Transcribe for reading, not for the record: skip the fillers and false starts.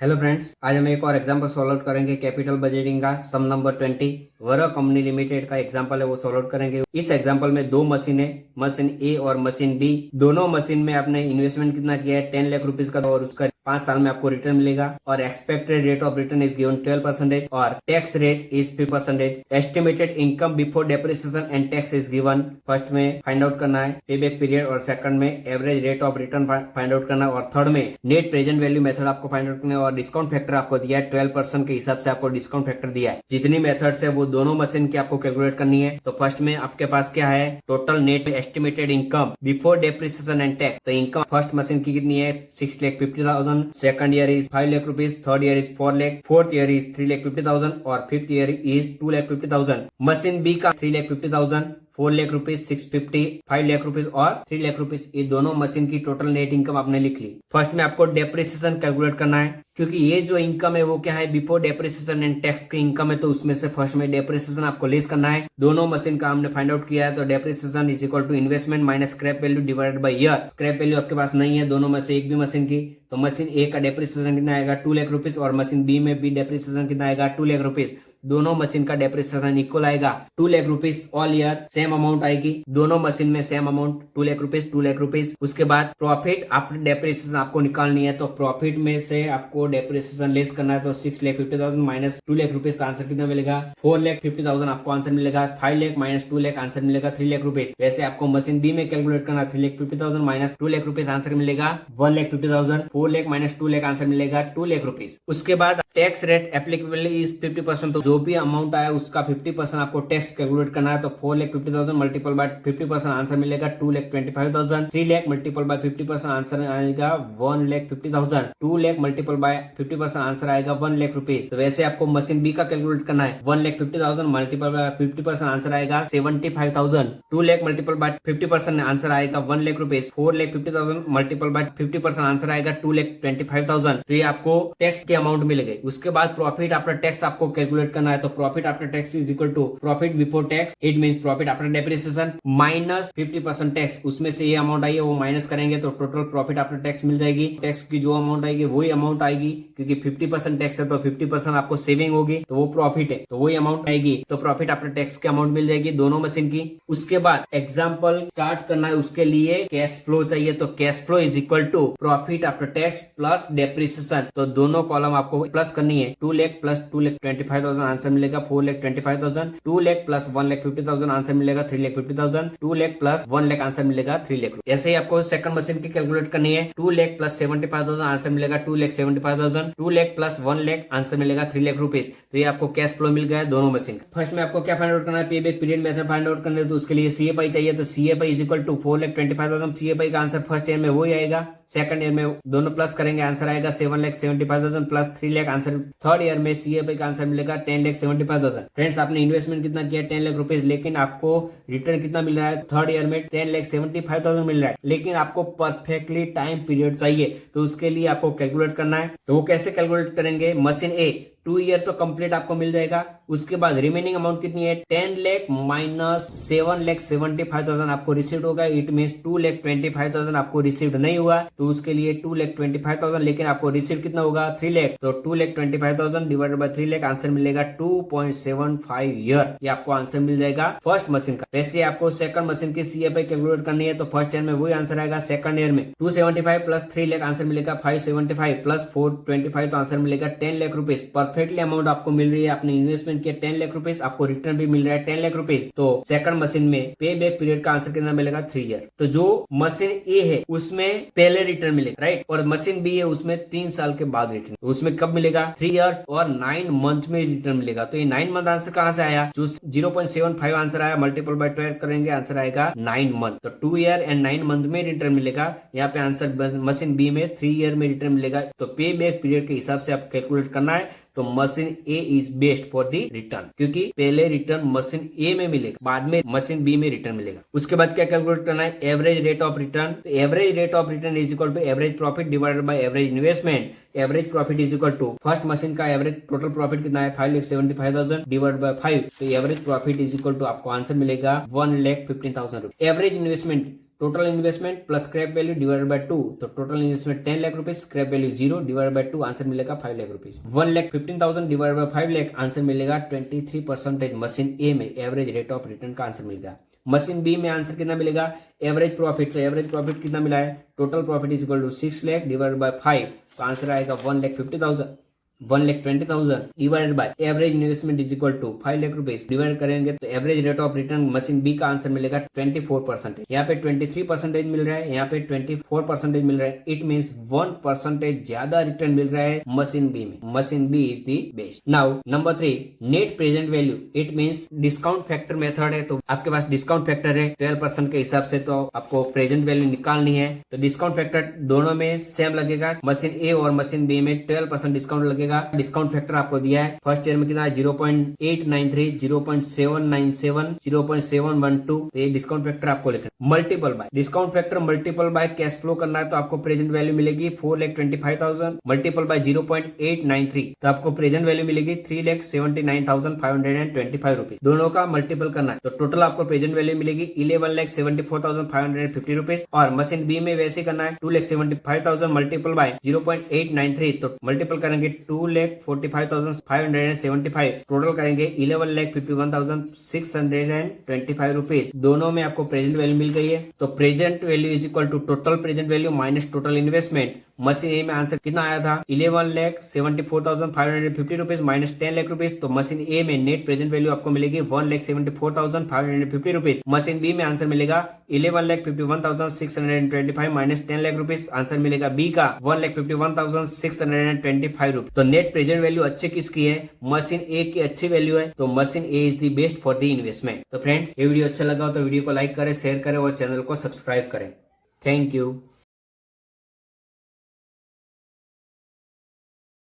Hello friends, आज हम एक और एग्जांपल सॉल्व आउट करेंगे कैपिटल बजटिंग का सम नंबर 20 वरह कंपनी लिमिटेड का एग्जांपल है वो सॉल्व आउट करेंगे। इस एग्जांपल में दो मशीन है, मशीन ए और मशीन बी। दोनों मशीन में आपने इन्वेस्टमेंट कितना किया है 10 लाख रुपीज का और उसका 5 साल में आपको रिटर्न मिलेगा और expected rate of return is given 12% और tax rate is 3%। Estimated income before depreciation and tax is given. First में फाइंड आउट करना है पे बैक पीरियड और सेकंड में average rate of return find out करना है और थर्ड में नेट प्रेजेंट वैल्यू मेथड आपको फाइंड आउट करना है और डिस्काउंट फैक्टर आपको दिया है 12% के हिसाब से आपको डिस्काउंट फैक्टर दिया है। जितनी मेथड्स है वो दोनों मशीन की आपको कैलकुलेट करनी है। तो फर्स्ट में आपके पास क्या है, total net estimated income before depreciation and tax. तो इनकम फर्स्ट मशीन की कितनी है 6,50,000, second year is 5 lakh rupees, third year is 4 lakh, fourth year is 3,50,000 और fifth year is 2,50,000। Machine B का 3,50,000, 4 लाख रुपीज, 650, 5 लाख रुपीज और 3 लाख रुपीज, ये दोनों मशीन की टोटल नेट इनकम आपने लिख ली। फर्स्ट में आपको डेप्रिसिएशन कैलकुलेट करना है क्योंकि ये जो इनकम है वो क्या है बिफोर डेप्रिसिएशन एंड टैक्स की इनकम है, तो उसमें से फर्स्ट में डेप्रिसिएशन आपको लेस करना है। दोनों मशीन का हमने फाइंड आउट किया है। तो depreciation is equal to investment minus scrap value divided by year. Scrap value आपके पास नहीं है दोनों में से एक भी मशीन की, तो मशीन ए का डेप्रिसिएशन कितना आएगा 2 लाख रुपीज और मशीन बी में भी डेप्रिसिएशन कितना आएगा 2 लाख रुपीज। दोनों मशीन का डेप्रिसिएशन इक्वल आएगा 2 lakh rupees all year, same amount आएगी दोनों मशीन में, same amount 2 lakh rupees 2 lakh rupees. उसके बाद प्रॉफिट आफ्टर डेप्रिसिएशन आपको निकालनी है। तो प्रॉफिट में से आपको डेप्रिसिएशन लेस करना है। तो 6,50,000 माइनस 2 लाख रुपीज का आंसर कितना मिलेगा 4,50,000 आपको आंसर मिलेगा। 5 लाख माइनस 2 लाख आंसर मिलेगा 3 लाख रुपीज। वैसे आपको मशीन बी में कैलकुलेट करना 3,50,000 माइनस 2 लाख रुपीज आंसर मिलेगा 1,50,000। 4 लाख माइनस 2 लाख आंसर मिलेगा 2 लाख रुपीज। उसके बाद टैक्स रेट एप्लीकेबल इज 50%। तो जो भी अमाउंट आया उसका 50% आपको टैक्स कैलकुलेट करना है। तो 4,50,000 मल्टीपल बाय 50% आंसर मिलेगा 2,25,000। 3 लाख मल्टीपल बाय 50% आंसर आएगा 1,50,000। 2 लाख मल्टीपल बाय 50% आंसर आएगा 1 लाख रुपीज। तो वैसे आपको मशीन बी का कैलकुलेट करना है 1,50,000 मल्टीपल बाय 50% आंसर आएगा 75,000। 2 लाख मल्टीपल बाय 50% आंसर आएगा 1 lakh rupees. 4,50,000 multiple bye 50% answer आएगा 2,25,000। तो ये आपको टैक्स की अमाउंट मिल गई। उसके बाद प्रॉफिट आफ्टर टैक्स आपको कैलकुलेट करना है। तो profit after tax is equal to profit before tax, it mean profit after depreciation minus 50% tax. उसमें से ये अमाउंट आई है वो माइनस करेंगे तो टोटल प्रॉफिट आफ्टर टैक्स मिल जाएगी। टैक्स की जो अमाउंट आएगी वही अमाउंट आएगी क्योंकि 50% टैक्स है तो 50% आपको सेविंग होगी तो वो प्रॉफिट है तो वही अमाउंट आएगी। तो प्रॉफिट आफ्टर टैक्स की अमाउंट मिल जाएगी दोनों मशीन की। उसके बाद एग्जाम्पल स्टार्ट करना है, उसके लिए कैश फ्लो चाहिए। तो cash flow is equal to profit after tax plus depreciation. तो दोनों कॉलम आपको प्लस करनी है। 2 लाख प्लस 2,25,000 आंसर मिलेगा 4,25,000। 2 लाख प्लस 1,50,000 आंसर मिलेगा 3,50,000। 2 लाख प्लस 1 लाख आंसर मिलेगा 3 लाख। ऐसे ही आपको सेकंड मशीन की कैलकुलेट करनी है। 2 लाख प्लस 75,000 आंसर मिलेगा 2,75,000। 2 लाख प्लस 1 लाख आंसर मिलेगा 3 लाख रुपीज। तो ये आपको कैश फ्लो मिल गया है दोनों मशीन। फर्स्ट में आपको क्या फाइंड आउट करना है, pay back period method find out करना है। तो उसके लिए सीएफआई चाहिए। तो CFI is equal to 4,25,000। CFI का आंसर फर्स्ट ईयर में वही आएगा, सेकंड ईयर में दोनों प्लस करेंगे आंसर आएगा 7,75,000 plus 3 lakh answer. Third year में सीएफआई का आंसर मिलेगा 10,75,000। फ्रेंड्स आपने इन्वेस्टमेंट कितना किया 10 लाख रुपीज, लेकिन आपको रिटर्न कितना मिल रहा है थर्ड ईयर में 10,75,000 मिल रहा है। लेकिन आपको परफेक्टली टाइम पीरियड चाहिए तो उसके लिए आपको कैलकुलेट करना है। तो वो कैसे कैलकुलेट करेंगे, मशीन ए 2 ईयर तो कंप्लीट आपको मिल जाएगा। उसके बाद रिमेनिंग अमाउंट कितनी है 10 लाख माइनस 7,75,000 आपको रिसीव्ड होगा। इट मीन 2,25,000 आपको रिसीव्ड नहीं हुआ तो उसके लिए 2,25,000, लेकिन आपको रिसीव्ड कितना होगा 3 लाख। तो 2,25,000 डिवाइडेड बाय 3 लाख आंसर मिलेगा 2.75 ईयर। ये आपको आंसर मिल जाएगा फर्स्ट मशीन का। वैसे आपको सेकंड मशीन की सीएफआई कैलकुलेट करनी है। तो फर्स्ट ईयर में वही आंसर आएगा, सेकंड ईयर में 275 प्लस 3 लाख आंसर मिलेगा 575 प्लस 425 तो आंसर मिलेगा 10 लाख रुपीज। परफेक्टली अमाउंट आपको मिल रही है, आपने इन्वेस्टमेंट किया 10 लाख रुपीज, आपको रिटर्न भी मिल रहा है 10 लाख रुपीज। तो सेकंड मशीन में पे बैक पीरियड का आंसर कितना मिलेगा 3 ईयर। तो जो मशीन ए है उसमें पहले रिटर्न मिलेगा, राइट, और मशीन बी है उसमें 3 साल के बाद रिटर्न। तो उसमें कब मिलेगा 3 ईयर और 9 मंथ में रिटर्न मिलेगा। तो ये 9 मंथ आंसर कहां से आया, जो 0.75 आंसर आया मल्टीपल बाय 12 करेंगे आंसर आएगा 9 मंथ। तो 2 ईयर एंड 9 मंथ में रिटर्न मिलेगा। यहाँ पे आंसर मशीन बी में 3 ईयर में रिटर्न मिलेगा। तो पे बैक पीरियड के हिसाब से आप कैलकुलेट करना है। तो machine A is best for the return क्योंकि पहले रिटर्न मशीन ए में मिलेगा, बाद में मशीन बी में रिटर्न मिलेगा। उसके बाद क्या कैलकुलेट करना है, average rate of return. Average rate of return is equal to average profit divided by average investment. Average profit is equal to first machine का एवरेज टोटल प्रॉफिट कितना है 5,75,000 डिवाइड बाय 5। तो average profit is equal to आपको answer मिलेगा 1,15,000 रुपए। Average investment total investment plus scrap value divided by 2, तो total investment 10 lakh rupees, scrap value 0 divided by 2, answer मिलेगा 5 lakh rupees. 1,15,000 divided by 5 lakh, answer मिलेगा 23% machine A में average rate of return का answer मिलेगा। Machine B में answer कितना मिलेगा, average profit, तो एवरेज प्रॉफिट कितना मिला है, total profit is equal to 6 lakh divided by 5, तो आंसर आएगा 1,20,000 divided by average investment is equal to 5 lakh rupees, divide करेंगे तो average rate of return machine B का आंसर मिलेगा 24%। यहाँ पे 23% मिल रहा है, यहाँ पे 24% मिल रहा है, इट मीन्स 1% ज्यादा रिटर्न मिल रहा है मशीन बी में। Machine B is the best. Now number 3, net present value, it means discount factor method है, तो आपके पास डिस्काउंट फैक्टर है 12% के हिसाब से, तो आपको प्रेजेंट वैल्यू निकालनी है। तो डिस्काउंट फैक्टर दोनों में सेम लगेगा, मशीन ए और मशीन बी में 12% डिस्काउंट लगेगा। डिस्काउंट फैक्टर आपको दिया है फर्स्ट ईयर में कितना है, 0.893, 0.797, 0.712, तो ये डिस्काउंट फैक्टर आपको लिखना। Multiple bye discount factor multiple by cash flow करना है, तो आपको प्रेजेंट वैल्यू मिलेगी 4,25,000 मल्टीपल बाय 0.893, तो आपको प्रेजेंट वैल्यू मिलेगी 3,79,525 रुपीज। दोनों का मल्टीपल करना है, तो टोटल आपको प्रेजेंट वैल्यू मिलेगी 11,74,550 रुपीज। और मशीन बी में वैसे करना है 2,75,000 मल्टीपल बाय 0.893, तो मल्टीपल करेंगे 2,45,575, टोटल करेंगे 11,51,625 रुपीज। दोनों में आपको प्रेजेंट वैल्यू मिल गई है, तो present value is equal to total present value minus total investment. Machine A में आंसर कितना आया था, 11,74,550 रुपीज माइनस 10 लाख रुपीज, तो मशीन ए में नेट प्रेजेंट वैल्यू आपको मिलेगी 1,74,550 रुपीज। मशीन बी में आंसर मिलेगा 11,51,625 माइनस 10 लाख रुपीज, आंसर मिलेगा बी का 1,51,625 रुपीज। तो नेट प्रेजेंट वैल्यू अच्छे किसकी है, मशीन ए की अच्छी वैल्यू है, तो machine A is the best for the investment. तो फ्रेंड्स, ये वीडियो अच्छा लगा तो वीडियो को लाइक करें, शेयर करें और चैनल को सब्सक्राइब करें। Thank you.